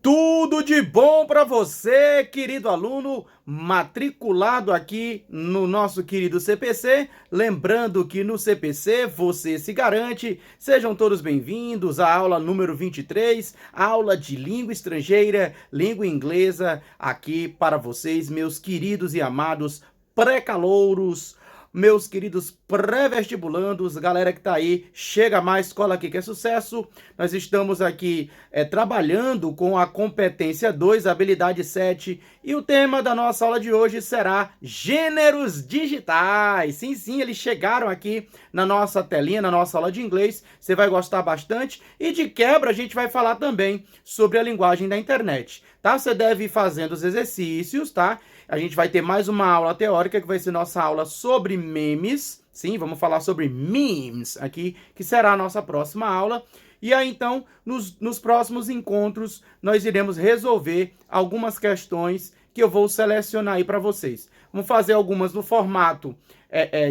Tudo de bom para você, querido aluno, matriculado aqui no nosso querido CPC. Lembrando que no CPC você se garante. Sejam todos bem-vindos à aula número 23, aula de língua estrangeira, língua inglesa, aqui para vocês, meus queridos e amados pré-calouros, meus queridos pré-vestibulandos, galera que tá aí, chega mais, escola aqui que é sucesso. Nós estamos aqui trabalhando com a competência 2, habilidade 7, e o tema da nossa aula de hoje será gêneros digitais. Sim, eles chegaram aqui na nossa telinha, na nossa aula de inglês, você vai gostar bastante, e de quebra a gente vai falar também sobre a linguagem da internet, tá? Você deve ir fazendo os exercícios, tá? A gente vai ter mais uma aula teórica, que vai ser nossa aula sobre memes. Sim, vamos falar sobre memes aqui, que será a nossa próxima aula. E aí, então, nos próximos encontros, nós iremos resolver algumas questões que eu vou selecionar aí para vocês. Vamos fazer algumas no formato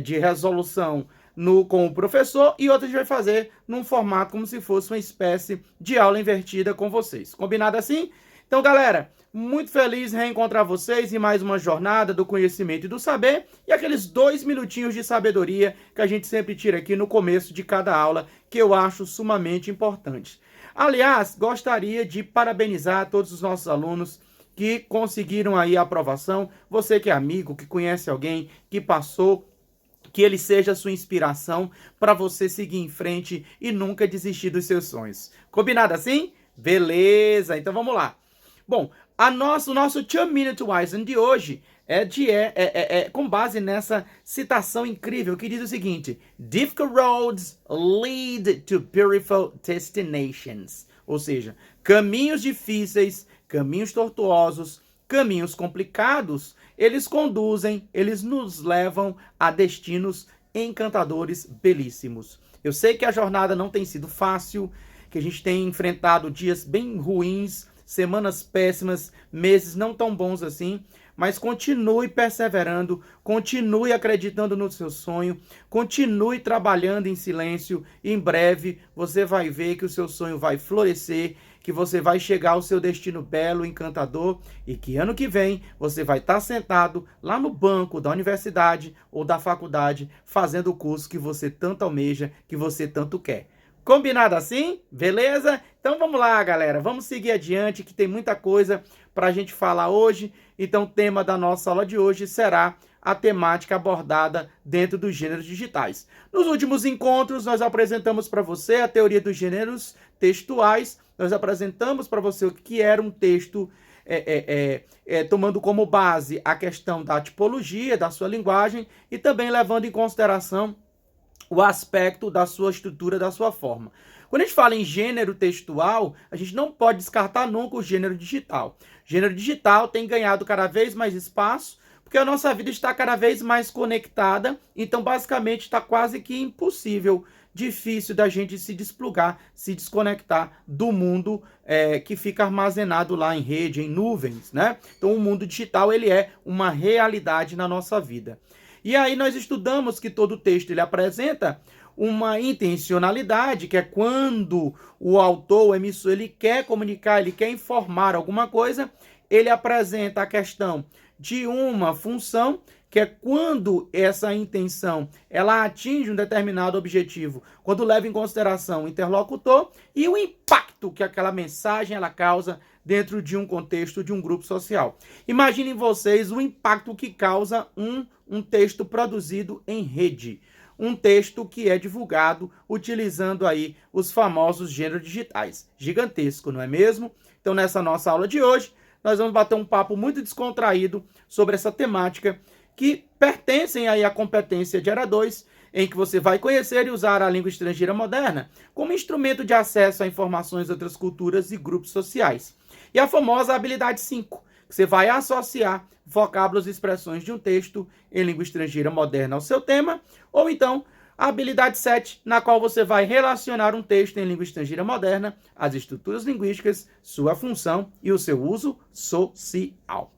de resolução com o professor, e outras a gente vai fazer num formato como se fosse uma espécie de aula invertida com vocês. Combinado assim? Então, galera, muito feliz em reencontrar vocês em mais uma jornada do conhecimento e do saber, e aqueles 2 minutinhos de sabedoria que a gente sempre tira aqui no começo de cada aula, que eu acho sumamente importante. Aliás, gostaria de parabenizar todos os nossos alunos que conseguiram aí a aprovação. Você que é amigo, que conhece alguém que passou, que ele seja a sua inspiração para você seguir em frente e nunca desistir dos seus sonhos. Combinado assim? Beleza, então vamos lá. Bom, o nosso 2-Minute Wisdom de hoje é com base nessa citação incrível que diz o seguinte: Difficult roads lead to beautiful destinations. Ou seja, caminhos difíceis, caminhos tortuosos, caminhos complicados, eles nos levam a destinos encantadores, belíssimos. Eu sei que a jornada não tem sido fácil, que a gente tem enfrentado dias bem ruins, semanas péssimas, meses não tão bons assim, mas continue perseverando, continue acreditando no seu sonho, continue trabalhando em silêncio, e em breve você vai ver que o seu sonho vai florescer, que você vai chegar ao seu destino belo, encantador, e que ano que vem você vai estar sentado lá no banco da universidade ou da faculdade fazendo o curso que você tanto almeja, que você tanto quer. Combinado assim? Beleza? Então vamos lá, galera. Vamos seguir adiante, que tem muita coisa para a gente falar hoje. Então o tema da nossa aula de hoje será a temática abordada dentro dos gêneros digitais. Nos últimos encontros, nós apresentamos para você a teoria dos gêneros textuais. Nós apresentamos para você o que era um texto, tomando como base a questão da tipologia, da sua linguagem, e também levando em consideração o aspecto da sua estrutura, da sua forma. Quando a gente fala em gênero textual, a gente não pode descartar nunca o gênero digital. O gênero digital tem ganhado cada vez mais espaço, porque a nossa vida está cada vez mais conectada, então basicamente está quase que impossível, difícil da gente se desplugar, se desconectar do mundo que fica armazenado lá em rede, em nuvens, né? Então o mundo digital, ele é uma realidade na nossa vida. E aí nós estudamos que todo texto ele apresenta uma intencionalidade, que é quando o autor, o emissor, ele quer comunicar, ele quer informar alguma coisa, ele apresenta a questão de uma função, que é quando essa intenção ela atinge um determinado objetivo, quando leva em consideração o interlocutor, e o impacto que aquela mensagem ela causa dentro de um contexto, de um grupo social. Imaginem vocês o impacto que causa um texto produzido em rede, um texto que é divulgado utilizando aí os famosos gêneros digitais. Gigantesco, não é mesmo? Então, nessa nossa aula de hoje, nós vamos bater um papo muito descontraído sobre essa temática, que pertencem aí à competência de Era 2, em que você vai conhecer e usar a língua estrangeira moderna como instrumento de acesso a informações de outras culturas e grupos sociais. E a famosa habilidade 5, que você vai associar vocábulos e expressões de um texto em língua estrangeira moderna ao seu tema, ou então a habilidade 7, na qual você vai relacionar um texto em língua estrangeira moderna às estruturas linguísticas, sua função e o seu uso social.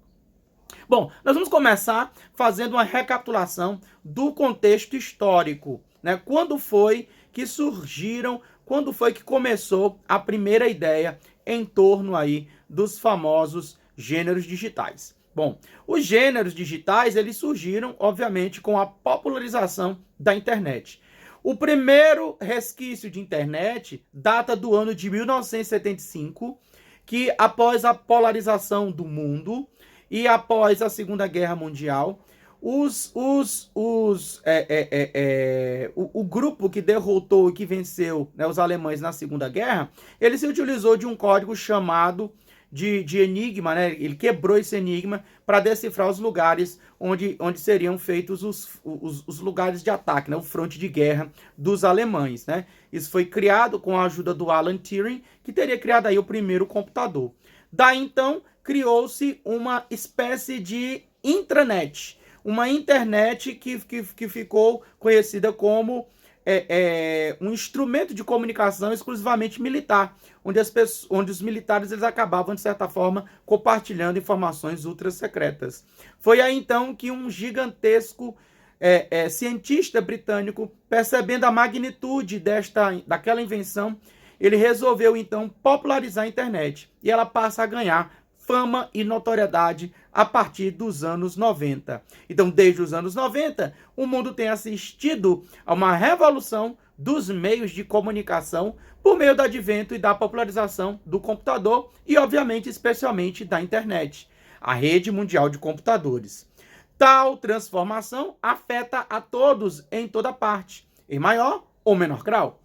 Bom, nós vamos começar fazendo uma recapitulação do contexto histórico, né? Quando foi que surgiram, quando foi que começou a primeira ideia em torno aí dos famosos gêneros digitais. Bom, os gêneros digitais, eles surgiram, obviamente, com a popularização da internet. O primeiro resquício de internet data do ano de 1975, que após a polarização do mundo e após a Segunda Guerra Mundial, o grupo que derrotou e que venceu, né, os alemães na Segunda Guerra, ele se utilizou de um código chamado de enigma, né? Ele quebrou esse enigma para decifrar os lugares onde seriam feitos os lugares de ataque, né? O fronte de guerra dos alemães, né? Isso foi criado com a ajuda do Alan Turing, que teria criado aí o primeiro computador. Daí então criou-se uma espécie de intranet, uma internet que ficou conhecida como um instrumento de comunicação exclusivamente militar, onde os militares eles acabavam, de certa forma, compartilhando informações ultra secretas. Foi aí, então, que um gigantesco cientista britânico, percebendo a magnitude daquela invenção, ele resolveu, então, popularizar a internet. E ela passa a ganhar fama e notoriedade a partir dos anos 90. Então, desde os anos 90, o mundo tem assistido a uma revolução dos meios de comunicação por meio do advento e da popularização do computador e, obviamente, especialmente da internet, a rede mundial de computadores. Tal transformação afeta a todos em toda parte, em maior ou menor grau.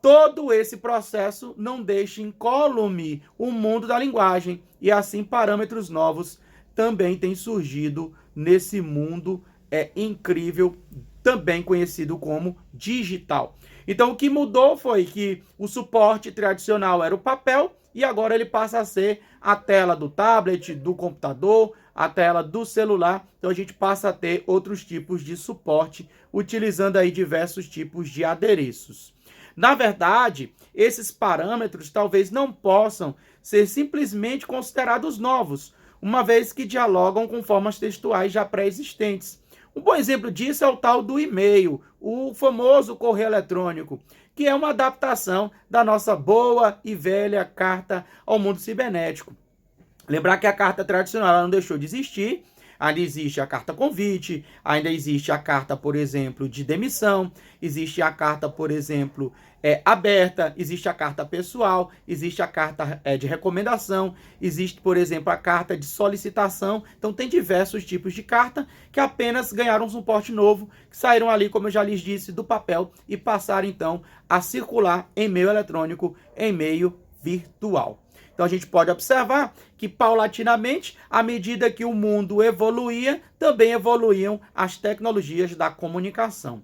Todo esse processo não deixa incólume o mundo da linguagem e assim parâmetros novos também têm surgido nesse mundo incrível, também conhecido como digital. Então o que mudou foi que o suporte tradicional era o papel e agora ele passa a ser a tela do tablet, do computador, a tela do celular. Então a gente passa a ter outros tipos de suporte utilizando aí diversos tipos de adereços. Na verdade, esses parâmetros talvez não possam ser simplesmente considerados novos, uma vez que dialogam com formas textuais já pré-existentes. Um bom exemplo disso é o tal do e-mail, o famoso correio eletrônico, que é uma adaptação da nossa boa e velha carta ao mundo cibernético. Lembrar que a carta tradicional não deixou de existir. Ainda existe a carta convite, ainda existe a carta, por exemplo, de demissão, existe a carta, por exemplo, aberta, existe a carta pessoal, existe a carta de recomendação, existe, por exemplo, a carta de solicitação. Então tem diversos tipos de carta que apenas ganharam um suporte novo, que saíram ali, como eu já lhes disse, do papel e passaram então a circular em meio eletrônico, em meio virtual. Então a gente pode observar que paulatinamente, à medida que o mundo evoluía, também evoluíam as tecnologias da comunicação.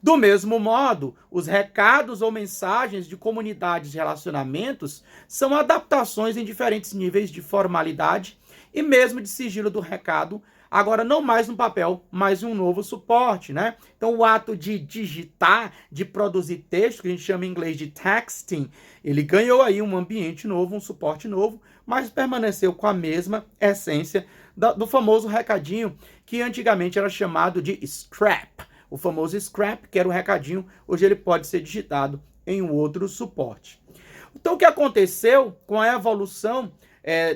Do mesmo modo, os recados ou mensagens de comunidades e relacionamentos são adaptações em diferentes níveis de formalidade e mesmo de sigilo do recado, agora não mais no papel, mas em um novo suporte, né? Então o ato de digitar, de produzir texto, que a gente chama em inglês de texting, ele ganhou aí um ambiente novo, um suporte novo, mas permaneceu com a mesma essência do famoso recadinho, que antigamente era chamado de scrap. O famoso scrap, que era o recadinho, hoje ele pode ser digitado em um outro suporte. Então o que aconteceu com a evolução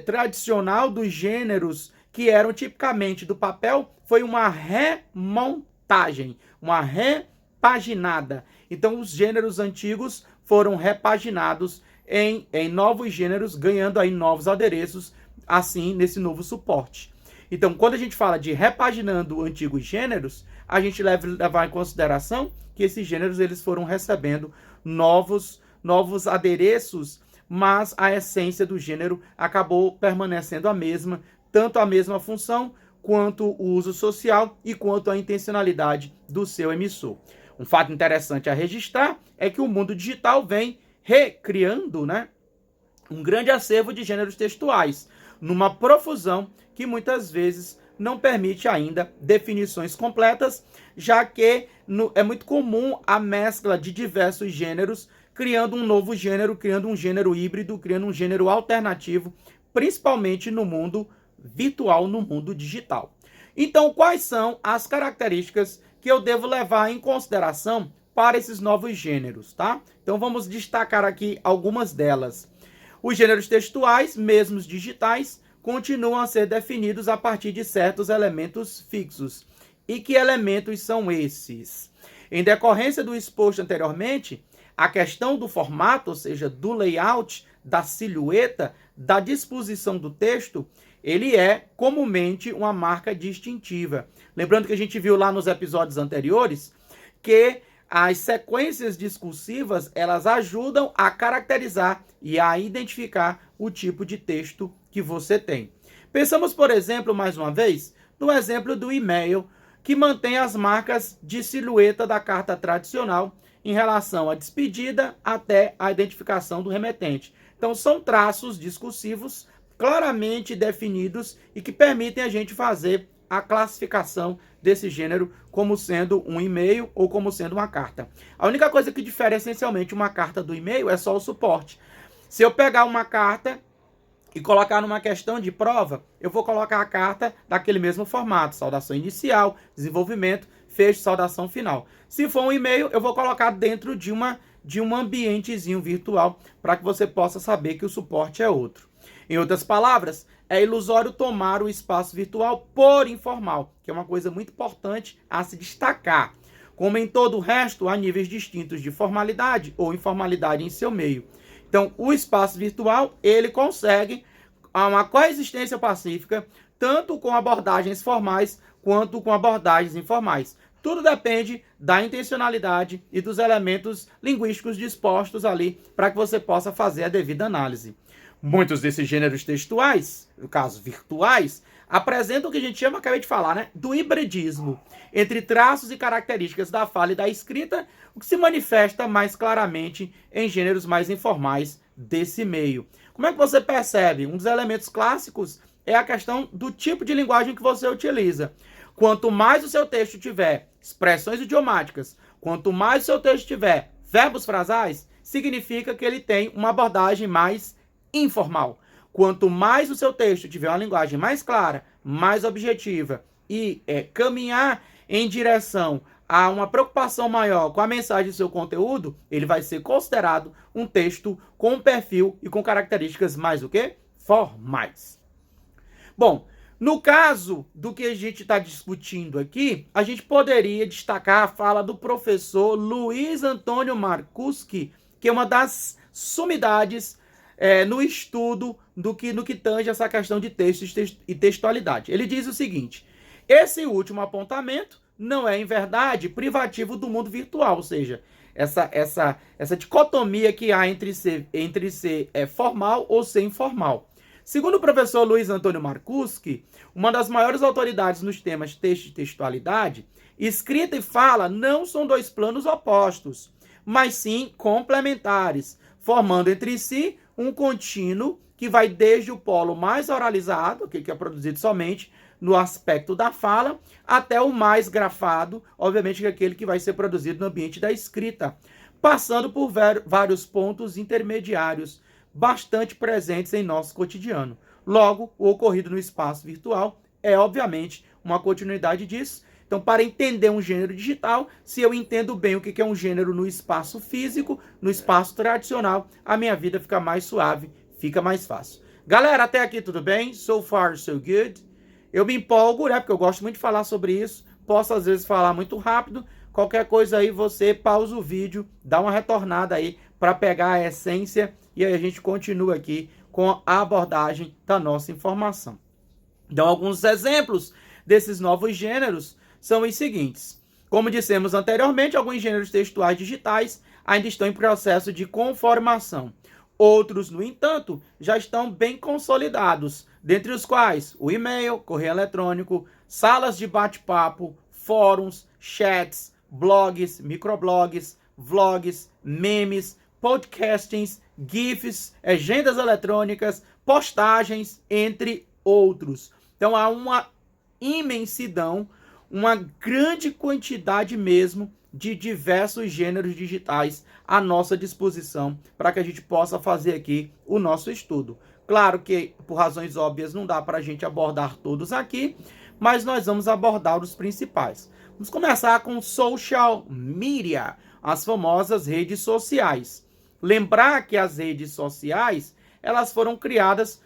tradicional dos gêneros que eram tipicamente do papel foi uma remontagem, uma repaginada. Então os gêneros antigos foram repaginados em novos gêneros, ganhando aí novos adereços, assim, nesse novo suporte. Então, quando a gente fala de repaginando antigos gêneros, a gente levar em consideração que esses gêneros eles foram recebendo novos adereços, mas a essência do gênero acabou permanecendo a mesma, tanto a mesma função, quanto o uso social e quanto a intencionalidade do seu emissor. Um fato interessante a registrar é que o mundo digital vem recriando, né, um grande acervo de gêneros textuais, numa profusão que muitas vezes não permite ainda definições completas, já que é muito comum a mescla de diversos gêneros, criando um novo gênero, criando um gênero híbrido, criando um gênero alternativo, principalmente no mundo virtual, no mundo digital. Então, quais são as características que eu devo levar em consideração para esses novos gêneros, tá? Então vamos destacar aqui algumas delas. Os gêneros textuais, mesmo os digitais, continuam a ser definidos a partir de certos elementos fixos. E que elementos são esses? Em decorrência do exposto anteriormente, a questão do formato, ou seja, do layout, da silhueta, da disposição do texto, ele é comumente uma marca distintiva. Lembrando que a gente viu lá nos episódios anteriores que as sequências discursivas, elas ajudam a caracterizar e a identificar o tipo de texto que você tem. Pensamos, por exemplo, mais uma vez, no exemplo do e-mail, que mantém as marcas de silhueta da carta tradicional em relação à despedida até a identificação do remetente. Então, são traços discursivos claramente definidos e que permitem a gente fazer a classificação desse gênero como sendo um e-mail ou como sendo uma carta. A única coisa que difere essencialmente uma carta do e-mail é só o suporte. Se eu pegar uma carta e colocar numa questão de prova, eu vou colocar a carta daquele mesmo formato, saudação inicial, desenvolvimento, fecho, saudação final. Se for um e-mail, eu vou colocar dentro de um ambientezinho virtual para que você possa saber que o suporte é outro. Em outras palavras, é ilusório tomar o espaço virtual por informal, que é uma coisa muito importante a se destacar. Como em todo o resto, há níveis distintos de formalidade ou informalidade em seu meio. Então, o espaço virtual, ele consegue uma coexistência pacífica, tanto com abordagens formais quanto com abordagens informais. Tudo depende da intencionalidade e dos elementos linguísticos dispostos ali para que você possa fazer a devida análise. Muitos desses gêneros textuais, no caso virtuais, apresentam o que a gente chama, acabei de falar, né, do hibridismo entre traços e características da fala e da escrita, o que se manifesta mais claramente em gêneros mais informais desse meio. Como é que você percebe? Um dos elementos clássicos é a questão do tipo de linguagem que você utiliza. Quanto mais o seu texto tiver expressões idiomáticas, quanto mais o seu texto tiver verbos frasais, significa que ele tem uma abordagem mais informal. Quanto mais o seu texto tiver uma linguagem mais clara, mais objetiva e caminhar em direção a uma preocupação maior com a mensagem do seu conteúdo, ele vai ser considerado um texto com um perfil e com características mais o quê? Formais. Bom, no caso do que a gente está discutindo aqui, a gente poderia destacar a fala do professor Luiz Antônio Marcuski, que é uma das sumidades no estudo no que tange essa questão de texto e textualidade. Ele diz o seguinte: esse último apontamento não é, em verdade, privativo do mundo virtual, ou seja, essa dicotomia que há entre ser formal ou ser informal. Segundo o professor Luiz Antônio Marcuski, uma das maiores autoridades nos temas texto e textualidade, escrita e fala não são dois planos opostos, mas sim complementares, formando entre si um contínuo que vai desde o polo mais oralizado, que é produzido somente no aspecto da fala, até o mais grafado, obviamente que é aquele que vai ser produzido no ambiente da escrita, passando por vários pontos intermediários, bastante presentes em nosso cotidiano. Logo, o ocorrido no espaço virtual é, obviamente, uma continuidade disso. Então, para entender um gênero digital, se eu entendo bem o que é um gênero no espaço físico, no espaço tradicional, a minha vida fica mais suave, fica mais fácil. Galera, até aqui tudo bem? So far, so good. Eu me empolgo, né? Porque eu gosto muito de falar sobre isso. Posso, às vezes, falar muito rápido. Qualquer coisa aí, você pausa o vídeo, dá uma retornada aí para pegar a essência e aí a gente continua aqui com a abordagem da nossa informação. Então, alguns exemplos desses novos gêneros são os seguintes. Como dissemos anteriormente, alguns gêneros textuais digitais ainda estão em processo de conformação. Outros, no entanto, já estão bem consolidados, dentre os quais o e-mail, correio eletrônico, salas de bate-papo, fóruns, chats, blogs, microblogs, vlogs, memes, podcastings, GIFs, agendas eletrônicas, postagens, entre outros. Então há uma imensidão, uma grande quantidade mesmo de diversos gêneros digitais à nossa disposição para que a gente possa fazer aqui o nosso estudo. Claro que, por razões óbvias, não dá para a gente abordar todos aqui, mas nós vamos abordar os principais. Vamos começar com social media. as famosas redes sociais. Lembrar que as redes sociais, elas foram criadas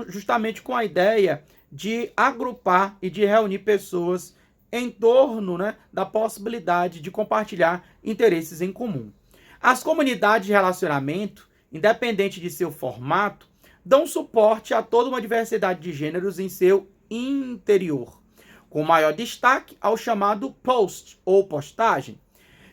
justamente com a ideia de agrupar e de reunir pessoas em torno, né, da possibilidade de compartilhar interesses em comum. As comunidades de relacionamento, independente de seu formato, dão suporte a toda uma diversidade de gêneros em seu interior, com maior destaque ao chamado post ou postagem,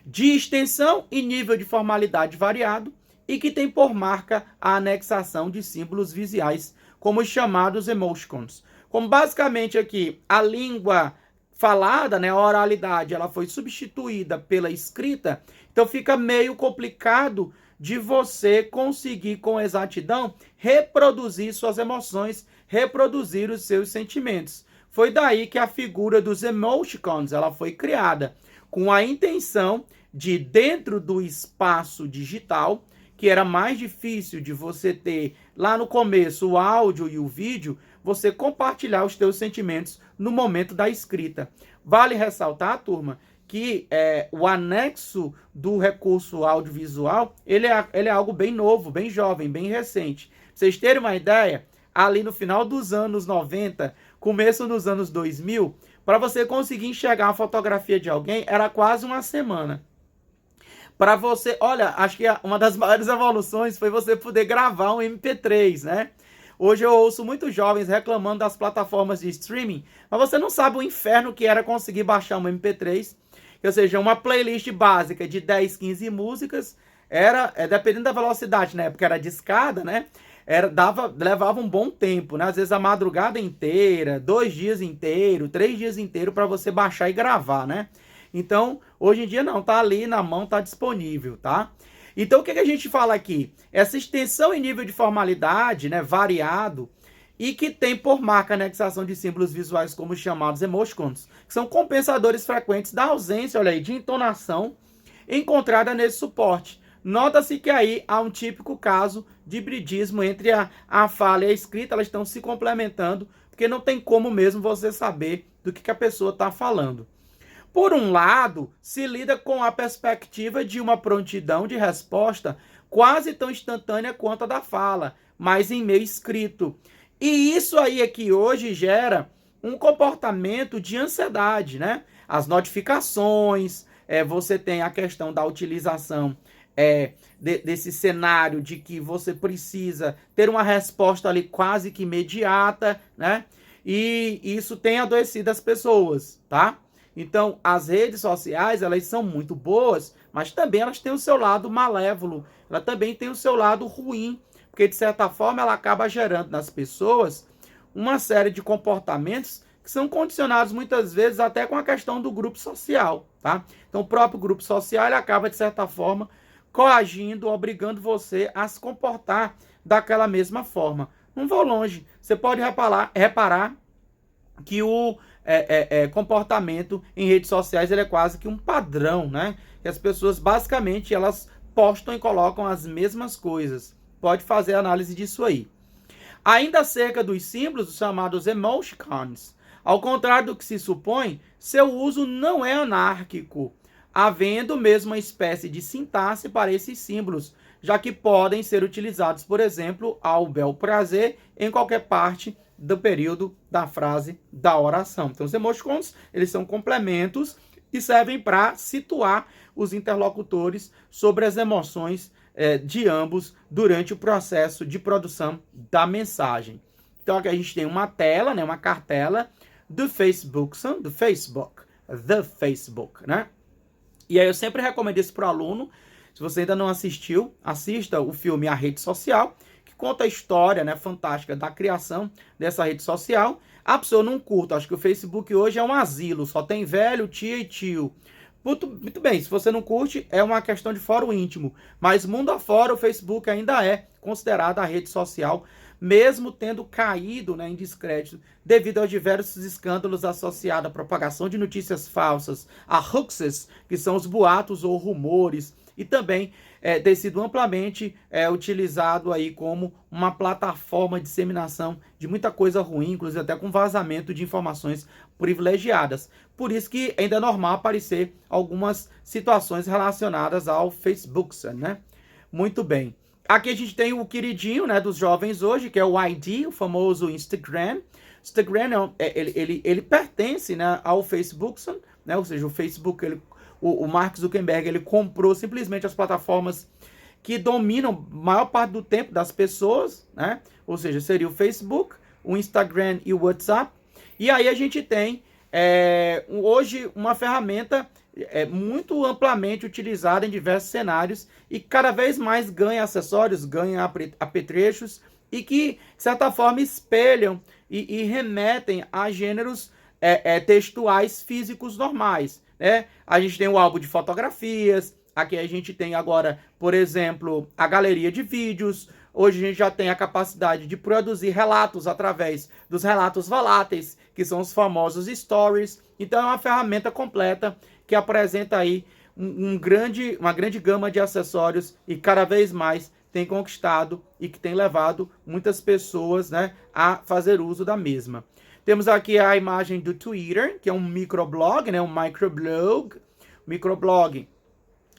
de extensão e nível de formalidade variado e que tem por marca a anexação de símbolos visuais, como os chamados emoticons. Como basicamente aqui a língua falada, né, a oralidade, ela foi substituída pela escrita, então fica meio complicado de você conseguir com exatidão reproduzir suas emoções, reproduzir os seus sentimentos. Foi daí que a figura dos emoticons ela foi criada, com a intenção de, dentro do espaço digital, que era mais difícil de você ter lá no começo o áudio e o vídeo, você compartilhar os teus sentimentos no momento da escrita. Vale ressaltar, turma, que o anexo do recurso audiovisual, ele é algo bem novo, bem jovem, bem recente. Pra vocês terem uma ideia, ali no final dos anos 90, começo dos anos 2000, para você conseguir enxergar uma fotografia de alguém, era quase uma semana. Para você, olha, acho que uma das maiores evoluções foi você poder gravar um MP3, né? Hoje eu ouço muitos jovens reclamando das plataformas de streaming, mas você não sabe o inferno que era conseguir baixar um MP3, ou seja, uma playlist básica de 10, 15 músicas, dependendo da velocidade, na época era discada, né? Levava um bom tempo, né? Às vezes a madrugada inteira, 2 dias inteiros, 3 dias inteiros para você baixar e gravar, né? Então, hoje em dia não, tá ali na mão, tá disponível, tá? Então, o que a gente fala aqui? Essa extensão em nível de formalidade, né, variado, e que tem por marca a anexação de símbolos visuais como os chamados emoticons, que são compensadores frequentes da ausência, olha aí, de entonação encontrada nesse suporte. Nota-se que aí há um típico caso de hibridismo entre a fala e a escrita, elas estão se complementando, porque não tem como mesmo você saber do que a pessoa está falando. Por um lado, se lida com a perspectiva de uma prontidão de resposta quase tão instantânea quanto a da fala, mas em meio escrito. E isso aí é que hoje gera um comportamento de ansiedade, né? As notificações, você tem a questão da utilização desse cenário de que você precisa ter uma resposta ali quase que imediata, né? E isso tem adoecido as pessoas, tá? Então, as redes sociais, elas são muito boas, mas também elas têm o seu lado malévolo, ela também tem o seu lado ruim, porque de certa forma ela acaba gerando nas pessoas uma série de comportamentos que são condicionados muitas vezes até com a questão do grupo social, tá? Então, o próprio grupo social, ele acaba de certa forma coagindo, obrigando você a se comportar daquela mesma forma. Não vou longe, você pode reparar que o comportamento em redes sociais ele é quase que um padrão, né? Que as pessoas basicamente elas postam e colocam as mesmas coisas. Pode fazer análise disso aí. Ainda acerca dos símbolos, os chamados emoticons, ao contrário do que se supõe, seu uso não é anárquico, havendo mesmo uma espécie de sintaxe para esses símbolos, já que podem ser utilizados, por exemplo, ao bel prazer em qualquer parte do período da frase da oração. Então, os emoticons, eles são complementos e servem para situar os interlocutores sobre as emoções de ambos durante o processo de produção da mensagem. Então, aqui a gente tem uma tela, né, uma cartela do Facebook, né? E aí eu sempre recomendo isso para o aluno. Se você ainda não assistiu, assista o filme A Rede Social, que conta a história, né, fantástica da criação dessa rede social. A pessoa não curta, acho que o Facebook hoje é um asilo, só tem velho, tia e tio. Muito bem, se você não curte, é uma questão de fórum íntimo. Mas mundo afora, o Facebook ainda é considerado a rede social, mesmo tendo caído, né, em descrédito devido aos diversos escândalos associados à propagação de notícias falsas, a hoaxes, que são os boatos ou rumores, e também tem sido amplamente utilizado aí como uma plataforma de disseminação de muita coisa ruim, inclusive até com vazamento de informações privilegiadas. Por isso que ainda é normal aparecer algumas situações relacionadas ao Facebook, né? Muito bem. Aqui a gente tem o queridinho, né, dos jovens hoje, que é o ID, o famoso Instagram. Instagram ele pertence, né, ao Facebook, né? Ou seja, o Facebook, o Mark Zuckerberg, ele comprou simplesmente as plataformas que dominam a maior parte do tempo das pessoas, né? Ou seja, seria o Facebook, o Instagram e o WhatsApp. E aí a gente tem hoje uma ferramenta muito amplamente utilizada em diversos cenários e cada vez mais ganha acessórios, ganha apetrechos e que, de certa forma, espelham e remetem a gêneros textuais físicos normais, né? A gente tem o álbum de fotografias, aqui a gente tem agora, por exemplo, a galeria de vídeos. Hoje a gente já tem a capacidade de produzir relatos através dos relatos voláteis, que são os famosos stories. Então é uma ferramenta completa que apresenta aí uma grande gama de acessórios e cada vez mais tem conquistado e que tem levado muitas pessoas, né, a fazer uso da mesma. Temos aqui a imagem do Twitter, que é um microblog, né, um microblog. Microblog,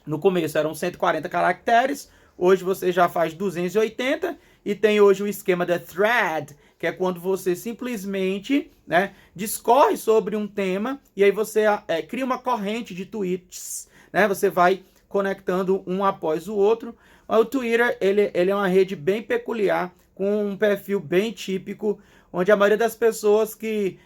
no começo eram 140 caracteres, hoje você já faz 280 e tem hoje o esquema da thread, que é quando você simplesmente, né, discorre sobre um tema e aí você cria uma corrente de tweets, né, você vai conectando um após o outro. O Twitter ele é uma rede bem peculiar, com um perfil bem típico, onde a maioria das pessoas que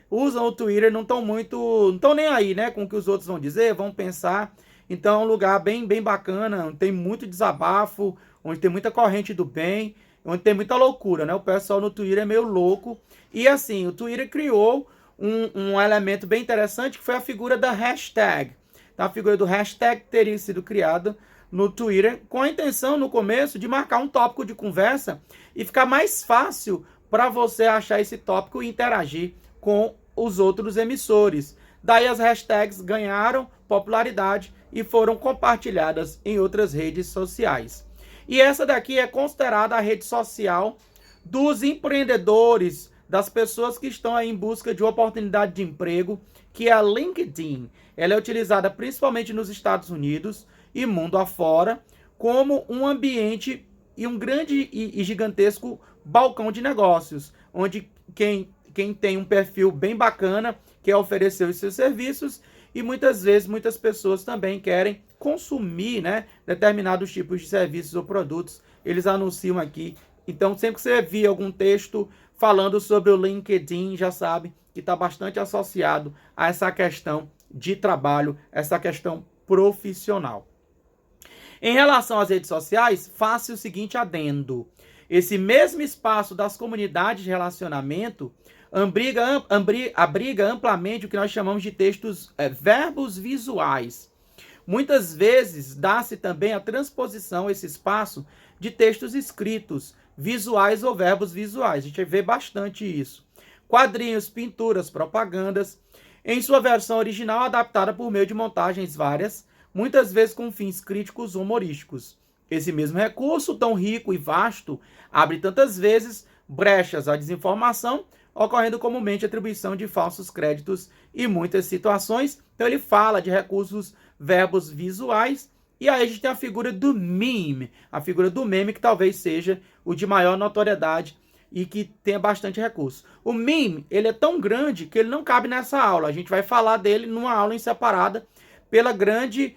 usam o Twitter não estão nem aí, né, com o que os outros vão dizer, vão pensar. Então é um lugar bem bacana, onde tem muito desabafo, onde tem muita corrente do bem, onde tem muita loucura, né? O pessoal no Twitter é meio louco. E assim, o Twitter criou um elemento bem interessante, que foi a figura da hashtag. Então, a figura do hashtag teria sido criada no Twitter com a intenção, no começo, de marcar um tópico de conversa e ficar mais fácil para você achar esse tópico e interagir com os outros emissores. Daí as hashtags ganharam popularidade e foram compartilhadas em outras redes sociais. E essa daqui é considerada a rede social dos empreendedores, das pessoas que estão aí em busca de oportunidade de emprego, que é a LinkedIn. Ela é utilizada principalmente nos Estados Unidos e mundo afora como um ambiente e um grande e gigantesco balcão de negócios, onde quem tem um perfil bem bacana quer oferecer os seus serviços e muitas vezes muitas pessoas também querem consumir, né, determinados tipos de serviços ou produtos. Eles anunciam aqui. Então, sempre que você vir algum texto falando sobre o LinkedIn, já sabe que está bastante associado a essa questão de trabalho, essa questão profissional. Em relação às redes sociais, faça o seguinte adendo. Esse mesmo espaço das comunidades de relacionamento abriga amplamente o que nós chamamos de textos, verbos visuais. Muitas vezes dá-se também a transposição, esse espaço, de textos escritos, visuais ou verbos visuais. A gente vê bastante isso. Quadrinhos, pinturas, propagandas, em sua versão original adaptada por meio de montagens várias, muitas vezes com fins críticos ou humorísticos. Esse mesmo recurso, tão rico e vasto, abre tantas vezes brechas à desinformação, ocorrendo comumente a atribuição de falsos créditos em muitas situações. Então ele fala de recursos, verbos visuais, e aí a gente tem a figura do meme, que talvez seja o de maior notoriedade e que tenha bastante recurso. O meme, ele é tão grande que ele não cabe nessa aula. A gente vai falar dele numa aula em separada pela grande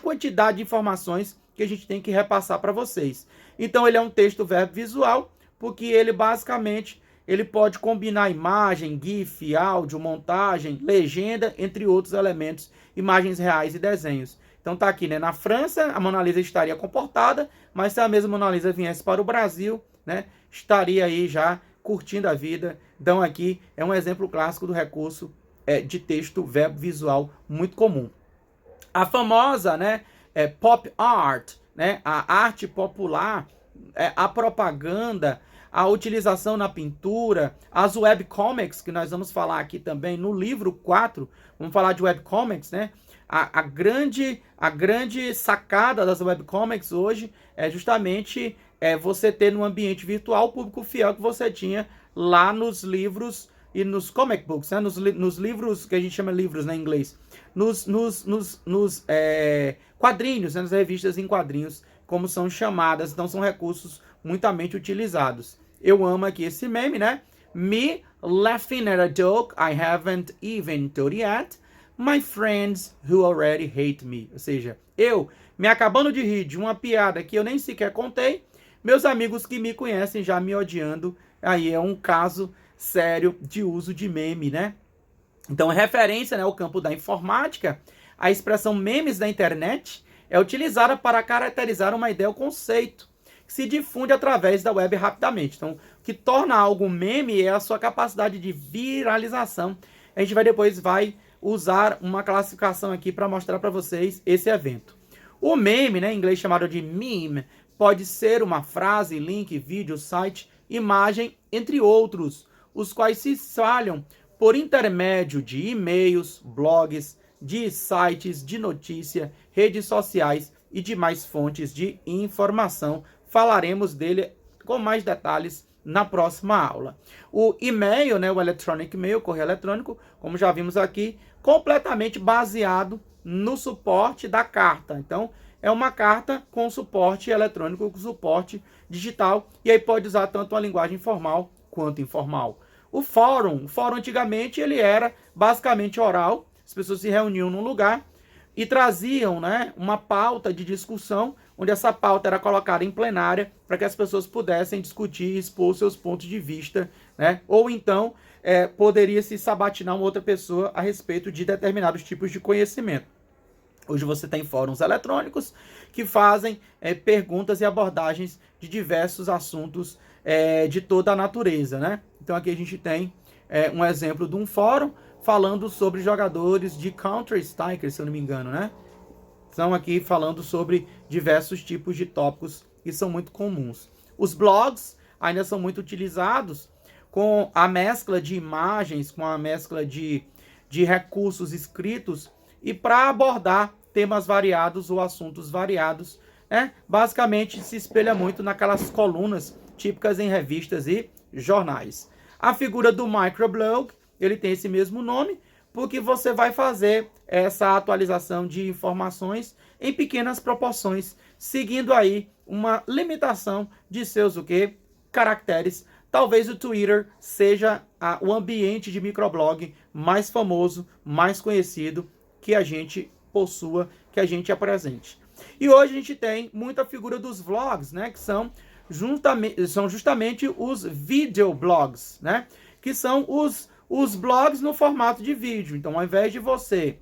quantidade de informações que a gente tem que repassar para vocês. Então ele é um texto verbo visual, porque ele basicamente ele pode combinar imagem, GIF, áudio, montagem, legenda, entre outros elementos, imagens reais e desenhos. Então tá aqui, né? Na França, a Mona Lisa estaria comportada, mas se a mesma Mona Lisa viesse para o Brasil, né, estaria aí já curtindo a vida. Então aqui é um exemplo clássico do recurso de texto, verbo visual muito comum. A famosa, né, pop art, né, a arte popular, a propaganda, a utilização na pintura, as webcomics, que nós vamos falar aqui também no livro 4, vamos falar de webcomics, né? a grande sacada das webcomics hoje é justamente você ter no ambiente virtual o público fiel que você tinha lá nos livros e nos comic books, né? Nos livros, que a gente chama livros, né, em inglês, nos quadrinhos, né, nas revistas em quadrinhos, como são chamadas. Então são recursos muitamente utilizados. Eu amo aqui esse meme, né? Me laughing at a joke I haven't even told yet. My friends who already hate me. Ou seja, eu me acabando de rir de uma piada que eu nem sequer contei, meus amigos que me conhecem já me odiando. Aí é um caso sério de uso de meme, né? Então, referência, né, ao campo da informática, a expressão memes da internet é utilizada para caracterizar uma ideia ou conceito que se difunde através da web rapidamente. Então, o que torna algo meme é a sua capacidade de viralização. A gente depois vai usar uma classificação aqui para mostrar para vocês esse evento. O meme, né, em inglês chamado de meme, pode ser uma frase, link, vídeo, site, imagem, entre outros, os quais se espalham por intermédio de e-mails, blogs, de sites de notícia, redes sociais e demais fontes de informação. Falaremos dele com mais detalhes na próxima aula. O e-mail, né, o electronic mail, o correio eletrônico, como já vimos aqui, completamente baseado no suporte da carta. Então, é uma carta com suporte eletrônico, com suporte digital, e aí pode usar tanto uma linguagem formal quanto informal. O fórum antigamente ele era basicamente oral, as pessoas se reuniam num lugar e traziam, né, uma pauta de discussão, onde essa pauta era colocada em plenária para que as pessoas pudessem discutir e expor seus pontos de vista, né? Ou então poderia se sabatinar uma outra pessoa a respeito de determinados tipos de conhecimento. Hoje você tem fóruns eletrônicos que fazem perguntas e abordagens de diversos assuntos de toda a natureza, né? Então aqui a gente tem um exemplo de um fórum falando sobre jogadores de Counter-Strike, se eu não me engano, né? Estão aqui falando sobre diversos tipos de tópicos que são muito comuns. Os blogs ainda são muito utilizados com a mescla de imagens, com a mescla de recursos escritos e para abordar temas variados ou assuntos variados, né? Basicamente se espelha muito naquelas colunas típicas em revistas e jornais. A figura do microblog, ele tem esse mesmo nome, porque você vai fazer essa atualização de informações em pequenas proporções, seguindo aí uma limitação de seus caracteres. Talvez o Twitter seja o ambiente de microblog mais famoso, mais conhecido que a gente possua, que a gente apresente. E hoje a gente tem muita figura dos vlogs, né, que são justamente os videoblogs, né, que são os blogs no formato de vídeo. Então, ao invés de você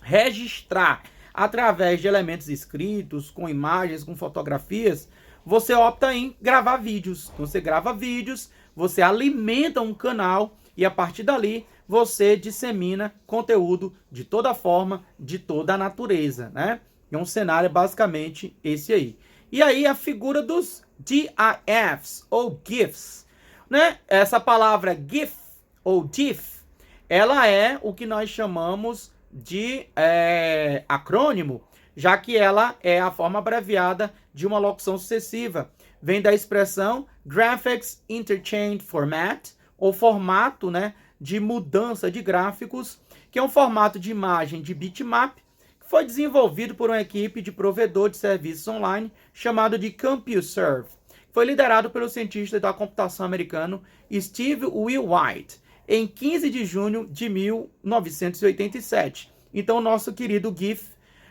registrar através de elementos escritos, com imagens, com fotografias, você opta em gravar vídeos. Então, você grava vídeos, você alimenta um canal e a partir dali você dissemina conteúdo de toda forma, de toda a natureza, né? É um cenário basicamente esse aí. E aí a figura dos GIFs ou GIFs, né? Essa palavra GIF ou GIF, ela é o que nós chamamos de acrônimo, já que ela é a forma abreviada de uma locução sucessiva. Vem da expressão Graphics Interchange Format, ou formato, né, de mudança de gráficos, que é um formato de imagem de bitmap, que foi desenvolvido por uma equipe de provedor de serviços online chamado de CompuServe. Foi liderado pelo cientista da computação americano Steve Willwhite, em 15 de junho de 1987. Então, o nosso querido GIF,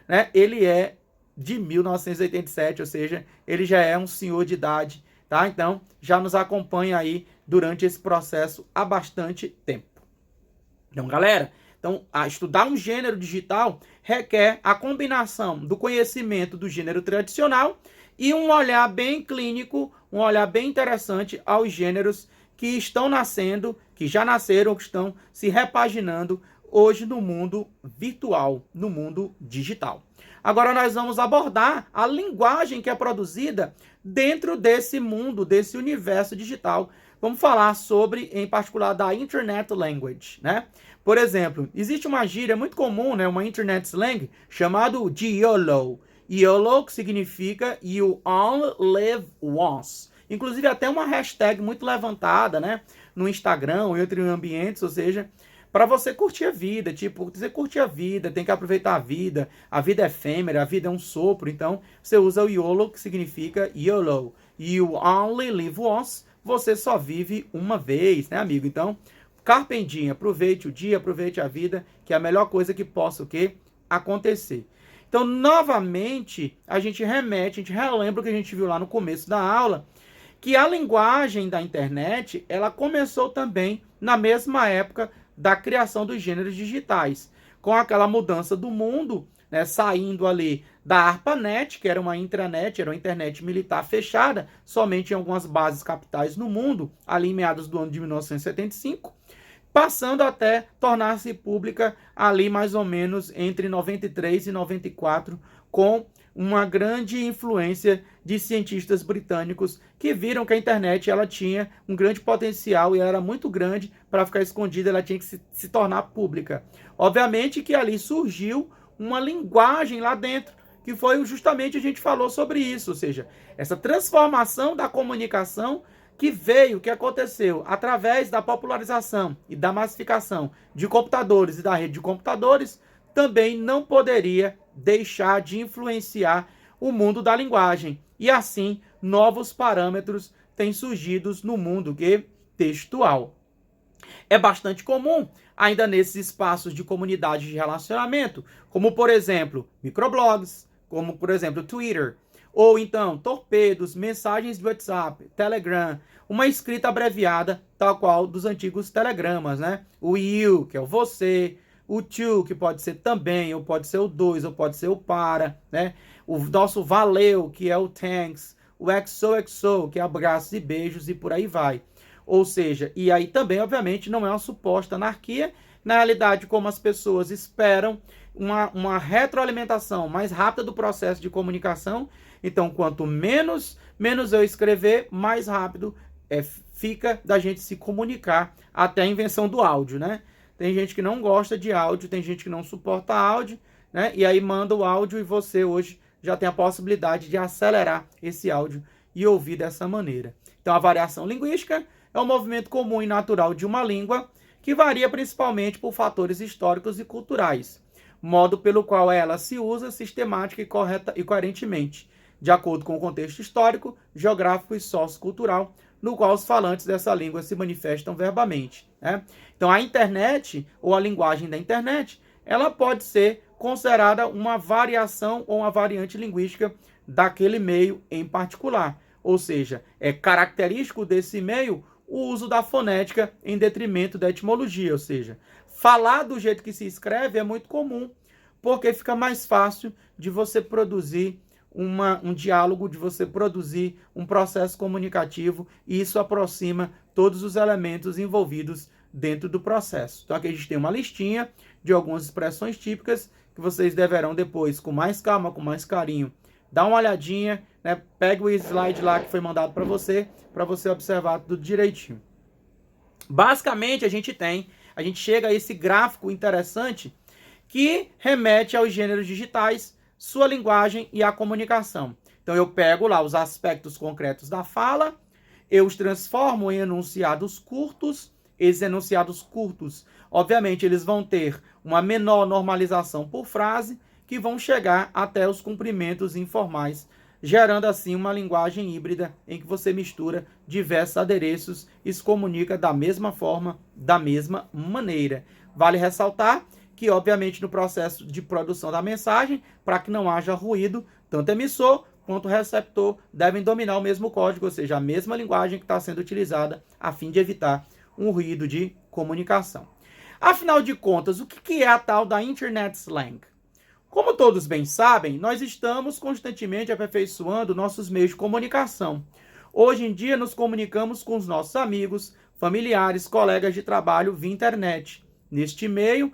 né, ele é de 1987, ou seja, ele já é um senhor de idade, tá? Então, já nos acompanha aí durante esse processo há bastante tempo. Então, galera, estudar um gênero digital requer a combinação do conhecimento do gênero tradicional e um olhar bem clínico, um olhar bem interessante aos gêneros que estão nascendo, que já nasceram, que estão se repaginando hoje no mundo virtual, no mundo digital. Agora nós vamos abordar a linguagem que é produzida dentro desse mundo, desse universo digital. Vamos falar sobre, em particular, da Internet Language, né? Por exemplo, existe uma gíria muito comum, né, uma Internet slang, chamado de YOLO. YOLO, que significa You Only Live Once. Inclusive, até uma hashtag muito levantada, né, no Instagram ou em outros ambientes, ou seja, para você curtir a vida. Tipo, você curte a vida, tem que aproveitar a vida é efêmera, a vida é um sopro. Então, você usa o YOLO, que significa YOLO. You Only Live Once. Você só vive uma vez, né, amigo? Então, carpe diem, aproveite o dia, aproveite a vida, que é a melhor coisa que possa o quê? Acontecer. Então, novamente, a gente relembra o que a gente viu lá no começo da aula, que a linguagem da internet, ela começou também na mesma época da criação dos gêneros digitais, com aquela mudança do mundo, né, saindo ali da ARPANET, que era uma intranet, era uma internet militar fechada, somente em algumas bases capitais no mundo, ali em meados do ano de 1975, passando até tornar-se pública ali mais ou menos entre 93 e 94, com uma grande influência de cientistas britânicos que viram que a internet ela tinha um grande potencial e ela era muito grande para ficar escondida, ela tinha que se tornar pública. Obviamente que ali surgiu uma linguagem lá dentro, que foi justamente a gente falou sobre isso, ou seja, essa transformação da comunicação que veio, que aconteceu através da popularização e da massificação de computadores e da rede de computadores, também não poderia deixar de influenciar o mundo da linguagem. E assim, novos parâmetros têm surgido no mundo textual. É bastante comum, ainda nesses espaços de comunidade de relacionamento, como, por exemplo, microblogs, como, por exemplo, Twitter, ou então torpedos, mensagens de WhatsApp, Telegram, uma escrita abreviada, tal qual dos antigos telegramas, né? O you, que é o você, o to, que pode ser também, ou pode ser o dois, ou pode ser o para, né? O nosso valeu, que é o thanks, o XOXO, que é abraços e beijos, e por aí vai. Ou seja, e aí também, obviamente, não é uma suposta anarquia, na realidade, como as pessoas esperam uma retroalimentação mais rápida do processo de comunicação, então quanto menos eu escrever, mais rápido fica da gente se comunicar, até a invenção do áudio, né? Tem gente que não gosta de áudio, tem gente que não suporta áudio, né? E aí manda o áudio e você hoje já tem a possibilidade de acelerar esse áudio e ouvir dessa maneira. Então a variação linguística é um movimento comum e natural de uma língua que varia principalmente por fatores históricos e culturais, modo pelo qual ela se usa sistemática e correta e coerentemente, de acordo com o contexto histórico, geográfico e sociocultural, no qual os falantes dessa língua se manifestam verbalmente, né? Então a internet, ou a linguagem da internet, ela pode ser considerada uma variação ou uma variante linguística daquele meio em particular. Ou seja, é característico desse meio o uso da fonética em detrimento da etimologia, ou seja, falar do jeito que se escreve é muito comum, porque fica mais fácil de você produzir um diálogo, de você produzir um processo comunicativo, e isso aproxima todos os elementos envolvidos dentro do processo. Então aqui a gente tem uma listinha de algumas expressões típicas que vocês deverão depois, com mais calma, com mais carinho, dar uma olhadinha, né? Pega o slide lá que foi mandado para você observar tudo direitinho. Basicamente a gente chega a esse gráfico interessante que remete aos gêneros digitais, sua linguagem e a comunicação. Então eu pego lá os aspectos concretos da fala, eu os transformo em enunciados curtos. Esses enunciados curtos, obviamente, eles vão ter uma menor normalização por frase, que vão chegar até os cumprimentos informais, gerando assim uma linguagem híbrida em que você mistura diversos adereços e se comunica da mesma forma, da mesma maneira. Vale ressaltar que, obviamente, no processo de produção da mensagem, para que não haja ruído, tanto emissor quanto receptor devem dominar o mesmo código, ou seja, a mesma linguagem que está sendo utilizada, a fim de evitar um ruído de comunicação. Afinal de contas, o que é a tal da Internet Slang? Como todos bem sabem, nós estamos constantemente aperfeiçoando nossos meios de comunicação. Hoje em dia, nos comunicamos com os nossos amigos, familiares, colegas de trabalho via internet. Neste meio,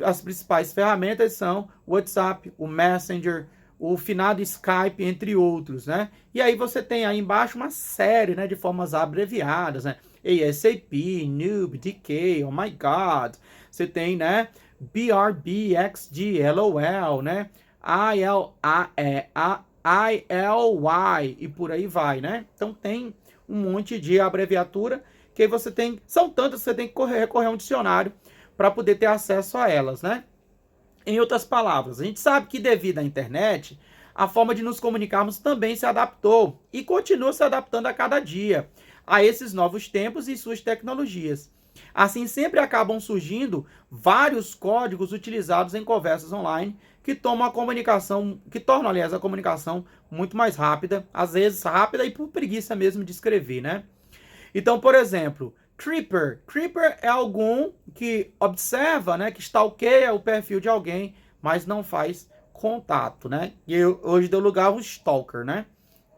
as principais ferramentas são o WhatsApp, o Messenger, o finado Skype, entre outros, né? E aí você tem aí embaixo uma série, né, de formas abreviadas, né? ASAP, Noob, DK, oh my God. Você tem, né, BRB, XD, LOL, né? ILY e por aí vai, né? Então tem um monte de abreviatura que você tem, são tantas que você tem que recorrer a um dicionário para poder ter acesso a elas, né? Em outras palavras, a gente sabe que devido à internet, a forma de nos comunicarmos também se adaptou e continua se adaptando a cada dia a esses novos tempos e suas tecnologias. Assim, sempre acabam surgindo vários códigos utilizados em conversas online que tornam aliás, a comunicação muito mais rápida, às vezes rápida e por preguiça mesmo de escrever, né? Então, por exemplo, Creeper. Creeper é algum que observa, né, que stalkeia o perfil de alguém, mas não faz contato, né? E hoje deu lugar ao Stalker, né?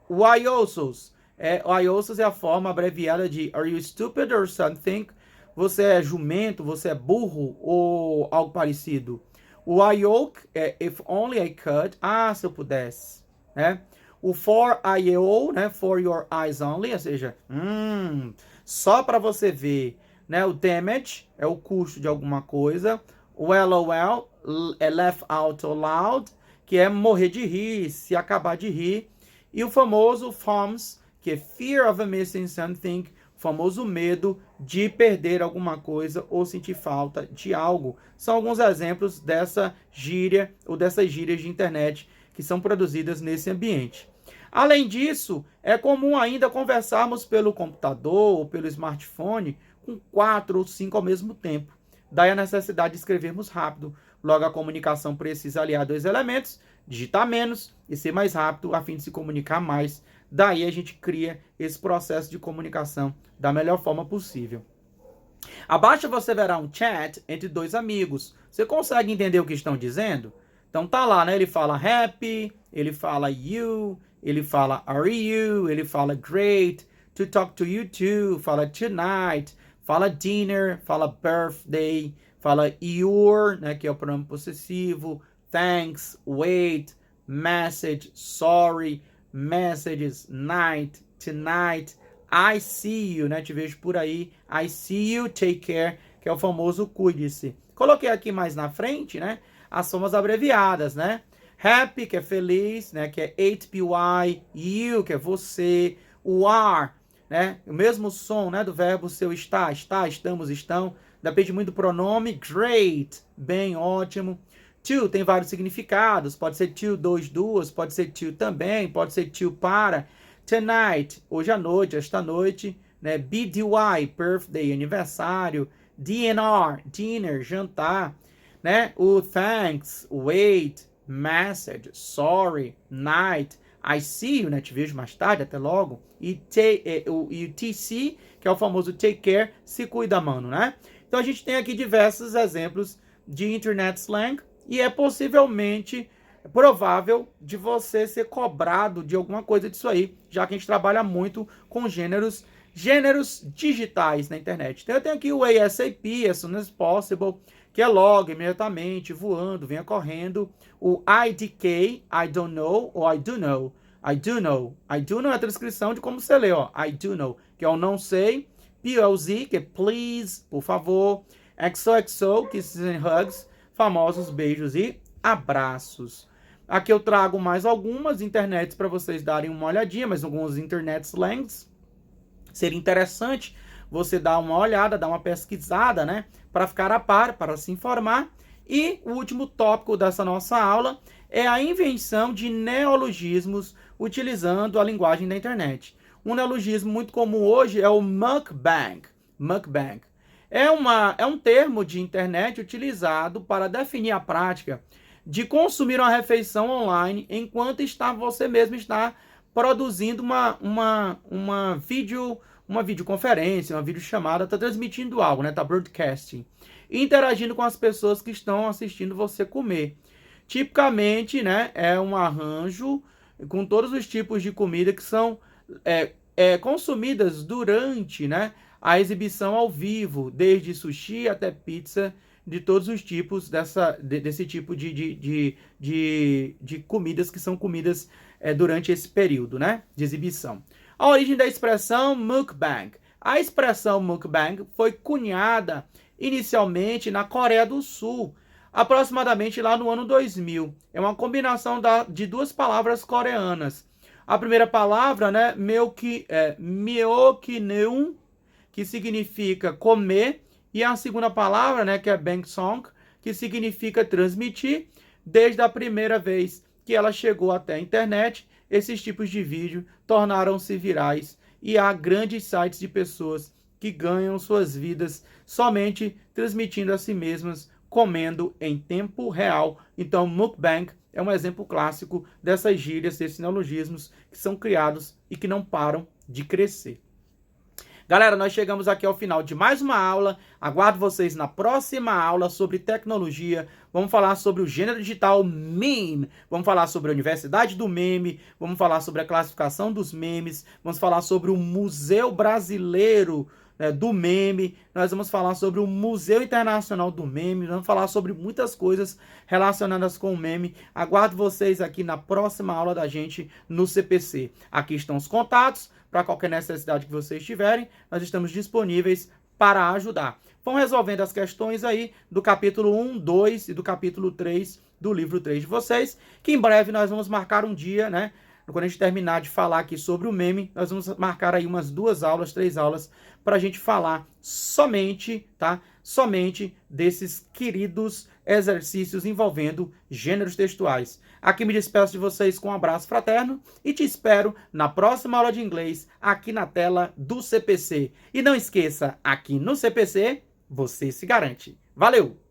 O Iosos. O Iosos é a forma abreviada de Are you stupid or something? Você é jumento, você é burro ou algo parecido. O Ioke é If only I could. Ah, se eu pudesse, né? O for IO, né? For your eyes only, ou seja, só para você ver, né? O damage é o custo de alguma coisa. O LOL é laugh out loud, que é morrer de rir, se acabar de rir. E o famoso FOMS, que é fear of missing something, o famoso medo de perder alguma coisa ou sentir falta de algo. São alguns exemplos dessa gíria ou dessas gírias de internet que são produzidas nesse ambiente. Além disso, é comum ainda conversarmos pelo computador ou pelo smartphone com 4 ou 5 ao mesmo tempo. Daí a necessidade de escrevermos rápido. Logo, a comunicação precisa aliar 2 elementos, digitar menos e ser mais rápido a fim de se comunicar mais. Daí a gente cria esse processo de comunicação da melhor forma possível. Abaixo você verá um chat entre 2 amigos. Você consegue entender o que estão dizendo? Então tá lá, né? Ele fala happy, ele fala you, ele fala are you, ele fala great, to talk to you too, fala tonight, fala dinner, fala birthday, fala your, né, que é o pronome possessivo, thanks, wait, message, sorry, messages, night, tonight, I see you, né, te vejo por aí, I see you, take care, que é o famoso cuide-se. Coloquei aqui mais na frente, né, as formas abreviadas, né, happy, que é feliz, né, que é 8py, you, que é você, o are, né, o mesmo som, né, do verbo seu está, estamos, estão, depende muito do pronome, great, bem, ótimo. To tem vários significados, pode ser to, 2, 2, pode ser to também, pode ser to para. Tonight, hoje à noite, esta noite, né, BDY, birthday, aniversário. DNR, dinner, jantar, né, o thanks, wait, message, sorry, night, I see you, né, te vejo mais tarde, até logo. E o TC, que é o famoso take care, se cuida, mano, né? Então a gente tem aqui diversos exemplos de internet slang e é possivelmente provável de você ser cobrado de alguma coisa disso aí, já que a gente trabalha muito com gêneros digitais na internet. Então eu tenho aqui o ASAP, as soon as possible, que é logo, imediatamente, voando, venha correndo. O IDK, I don't know, ou I do know. I do know. I do know é a transcrição de como você lê, ó. I do know, que é o não sei. PLZ, que é please, por favor. XOXO, que são hugs, famosos beijos e abraços. Aqui eu trago mais algumas internets para vocês darem uma olhadinha, mas alguns internet slangs. Seria interessante você dar uma olhada, dar uma pesquisada, né? Para ficar a par, para se informar. E o último tópico dessa nossa aula é a invenção de neologismos utilizando a linguagem da internet. Um neologismo muito comum hoje é o mukbang. Mukbang. É um termo de internet utilizado para definir a prática de consumir uma refeição online enquanto você mesmo está produzindo uma videoconferência, uma videochamada, está transmitindo algo, né? Está broadcasting. Interagindo com as pessoas que estão assistindo você comer. Tipicamente, né, é um arranjo com todos os tipos de comida que são consumidas durante, né, a exibição ao vivo, desde sushi até pizza de todos os tipos desse tipo de comidas que são comidas durante esse período, né, de exibição. A origem da expressão mukbang. A expressão mukbang foi cunhada inicialmente na Coreia do Sul, aproximadamente lá no ano 2000. É uma combinação de duas palavras coreanas. A primeira palavra, né, myeokneum, que significa comer, e a segunda palavra, né, que é bangsong, que significa transmitir. Desde a primeira vez que ela chegou até a internet, esses tipos de vídeo tornaram-se virais e há grandes sites de pessoas que ganham suas vidas somente transmitindo a si mesmas, comendo em tempo real. Então, mukbang é um exemplo clássico dessas gírias, desses neologismos que são criados e que não param de crescer. Galera, nós chegamos aqui ao final de mais uma aula. Aguardo vocês na próxima aula sobre tecnologia. Vamos falar sobre o gênero digital meme. Vamos falar sobre a Universidade do Meme. Vamos falar sobre a classificação dos memes. Vamos falar sobre o Museu Brasileiro, né, do Meme. Nós vamos falar sobre o Museu Internacional do Meme. Vamos falar sobre muitas coisas relacionadas com o meme. Aguardo vocês aqui na próxima aula da gente no CPC. Aqui estão os contatos. Para qualquer necessidade que vocês tiverem, nós estamos disponíveis para ajudar. Vão resolvendo as questões aí do capítulo 1, 2 e do capítulo 3 do livro 3 de vocês, que em breve nós vamos marcar um dia, né? Quando a gente terminar de falar aqui sobre o meme, nós vamos marcar aí umas 2 aulas, 3 aulas, para a gente falar somente, tá? Somente desses queridos exercícios envolvendo gêneros textuais. Aqui me despeço de vocês com um abraço fraterno e te espero na próxima aula de inglês aqui na tela do CPC. E não esqueça, aqui no CPC, você se garante. Valeu!